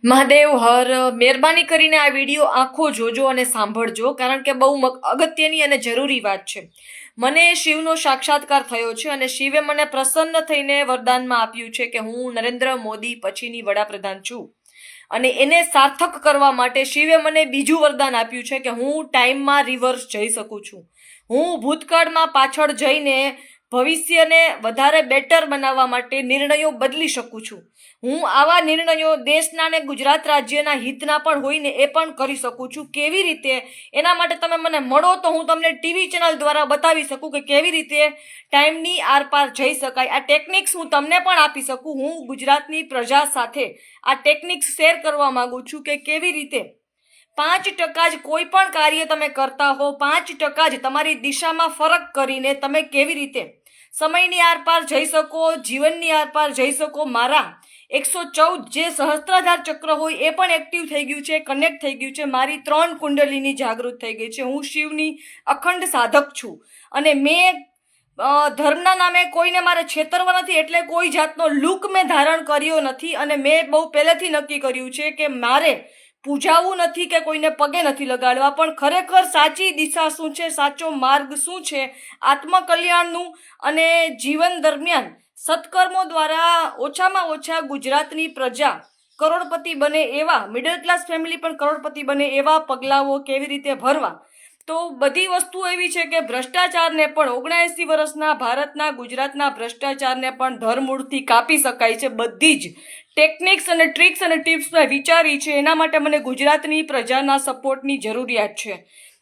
મહાદેવ હર મહેરબાની કરીને આ વિડીયો આખો જોજો અને સાંભળજો, કારણ કે બહુ અગત્યની અને જરૂરી વાત છે. મને શિવનો સાક્ષાત્કાર થયો છે અને શિવે મને પ્રસન્ન થઈને વરદાનમાં આપ્યું છે કે હું નરેન્દ્ર મોદી પછીની વડાપ્રધાન છું. અને એને સાર્થક કરવા માટે શિવે મને બીજું વરદાન આપ્યું છે કે હું ટાઈમમાં રિવર્સ જઈ શકું છું. હું ભૂતકાળમાં પાછળ જઈને ભવિષ્યને વધારે બેટર બનાવવા માટે નિર્ણયો બદલી શકું છું. હું આવા નિર્ણયો દેશના અને ગુજરાત રાજ્યના હિતના પણ હોય ને એ પણ કરી શકું છું. કેવી રીતે? એના માટે તમે મને મળો તો હું તમને ટીવી ચેનલ દ્વારા બતાવી શકું કે કેવી રીતે ટાઈમની આરપાર જઈ શકાય. આ ટેકનિક્સ હું તમને પણ આપી શકું. હું ગુજરાતની પ્રજા સાથે આ ટેકનિક્સ શેર કરવા માંગુ છું કે કેવી રીતે 5% જ કોઈ પણ કાર્ય તમે કરતા હો, 5% જ તમારી દિશામાં ફરક કરીને તમે કેવી રીતે સમયની આરપાર જઈ શકો, જીવનની આરપાર જઈ શકો. મારા 114 જે સહસ્ત્રાધાર ચક્ર હોય એ પણ એક્ટિવ થઈ ગયું છે, કનેક્ટ થઈ ગયું છે. મારી 3 કુંડલીની જાગૃત થઈ ગઈ છે. હું શિવની અખંડ સાધક છું અને મેં ધર્મના નામે કોઈને મારે છેતરવા નથી, એટલે કોઈ જાતનો લુક મેં ધારણ કર્યો નથી. અને મેં બહુ પહેલેથી નક્કી કર્યું છે કે મારે પૂજાવું નથી કે કોઈને પગે નથી લગાડવા, પણ ખરેખર સાચી દિશા શું છે, સાચો માર્ગ શું છે આત્મકલ્યાણનું, અને જીવન દરમિયાન સત્કર્મો દ્વારા ઓછામાં ઓછા ગુજરાતની પ્રજા કરોડપતિ બને એવા, મિડલ ક્લાસ ફેમિલી પણ કરોડપતિ બને એવા પગલાઓ કેવી રીતે ભરવા. તો બધી વસ્તુ એવી છે કે ભ્રષ્ટાચારને પણ 79 વર્ષના ભારતના ગુજરાતના ભ્રષ્ટાચારને પણ ધરમૂળથી કાપી શકાય છે. બધી જ ટેકનિક્સ અને ટ્રિક્સ અને ટિપ્સ મેં વિચારી છે. એના માટે મને ગુજરાતની પ્રજાના સપોર્ટની જરૂરિયાત છે.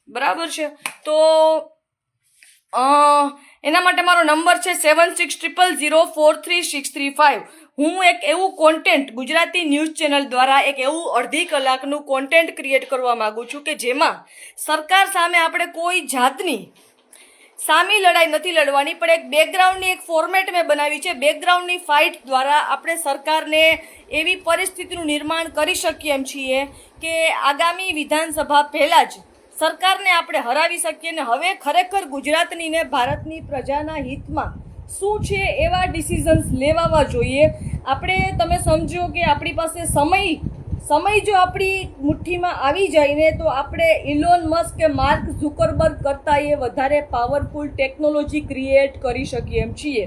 બરાબર છે? તો એના માટે મારો નંબર છે 7600043635. હું એક એવું કોન્ટેન્ટ ગુજરાતી ન્યૂઝ ચેનલ દ્વારા એક એવું અડધી કલાકનું કોન્ટેન્ટ ક્રિએટ કરવા માગું છું કે જેમાં સરકાર સામે આપણે કોઈ જાતની સામી લડાઈ નથી લડવાની, પણ એક બેકગ્રાઉન્ડની એક ફોર્મેટ મેં બનાવી છે. બેકગ્રાઉન્ડની ફાઇટ દ્વારા આપણે સરકારને એવી પરિસ્થિતિનું નિર્માણ કરી શકીએ એમ છીએ કે આગામી વિધાનસભા પહેલાં જ સરકારને આપણે હરાવી શકીએ. ને હવે ખરેખર ગુજરાતની ને ભારતની પ્રજાના હિતમાં શું છે એવા ડિસિઝન્સ લેવાવા જોઈએ. આપણે તમે સમજો કે આપણી પાસે સમય જો આપણી મુઠ્ઠીમાં આવી જાય ને તો આપણે ઇલોન મસ્ક કે માર્ક ઝુકરબર્ગ કરતાં એ વધારે પાવરફુલ ટેકનોલોજી ક્રિએટ કરી શકીએ એમ છીએ.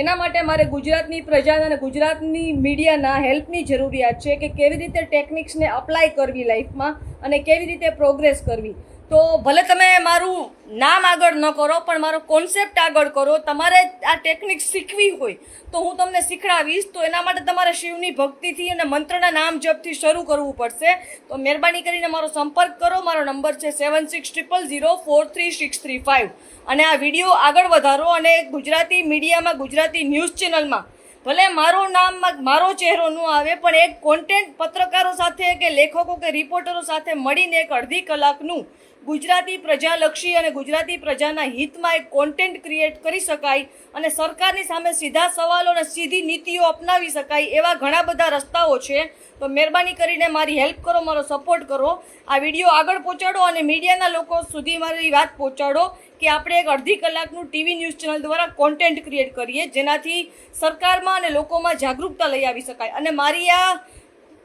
એના માટે મારે ગુજરાતની પ્રજાના અને ગુજરાતની મીડિયાના હેલ્પની જરૂરિયાત છે કે કેવી રીતે ટેકનિક્સને અપ્લાય કરવી લાઈફમાં અને કેવી રીતે પ્રોગ્રેસ કરવી. તો ભલે તમે મારું નામ આગળ ન કરો પણ મારો કોન્સેપ્ટ આગળ કરો. તમારે આ ટેકનિક શીખવી હોય તો હું તમને શીખડાવીશ. તો એના માટે તમારે શિવની ભક્તિથી અને મંત્રના નામ જપથી શરૂ કરવું પડશે. તો મહેરબાની કરીને મારો સંપર્ક કરો. મારો નંબર છે 7600043635. અને આ વિડીયો આગળ વધારો અને ગુજરાતી મીડિયામાં, ગુજરાતી ન્યૂઝ ચેનલમાં ભલે મારું નામ, મારો ચહેરો ન આવે, પણ એક કોન્ટેન્ટ પત્રકારો સાથે કે લેખકો કે રિપોર્ટરો સાથે મળીને એક અડધી કલાકનું ગુજરાતી પ્રજાલક્ષી અને ગુજરાતી પ્રજાના હિતમાં એક કોન્ટેન્ટ ક્રિએટ કરી શકાય અને સરકારની સામે સીધા સવાલો અને સીધી નીતિઓ અપનાવી શકાય એવા ઘણા બધા રસ્તાઓ છે. તો મહેરબાની કરીને મારી હેલ્પ કરો, મારો સપોર્ટ કરો. આ વિડીયો આગળ પહોંચાડો અને મીડિયાના લોકો સુધી મારી વાત પહોંચાડો કે આપણે એક અડધી કલાકનું ટીવી ન્યૂઝ ચેનલ દ્વારા કોન્ટેન્ટ ક્રિએટ કરીએ જેનાથી સરકારમાં અને લોકોમાં જાગૃતતા લઈ આવી શકાય. અને મારી આ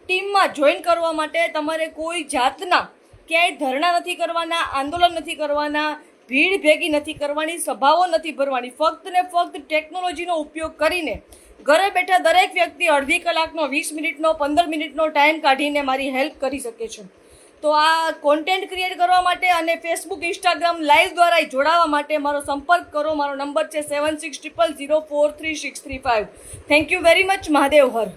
ટીમમાં જોઈન કરવા માટે તમારે કોઈ જાતના ક્યાંય ધરણા નથી કરવાના, આંદોલન નથી કરવાના, ભીડ ભેગી નથી કરવાની, સભાઓ નથી ભરવાની. ફક્ત ને ફક્ત ટેકનોલોજીનો ઉપયોગ કરીને ઘરે બેઠા દરેક વ્યક્તિ અડધી કલાકનો, 20 મિનિટનો, 15 મિનિટનો ટાઈમ કાઢીને મારી હેલ્પ કરી શકે છે. તો આ કોન્ટેન્ટ ક્રિએટ કરવા માટે અને ફેસબુક, ઇન્સ્ટાગ્રામ લાઈવ દ્વારા જોડાવા માટે મારો સંપર્ક કરો. મારો નંબર છે 7600043635. Thank you very much. Mahadev Har.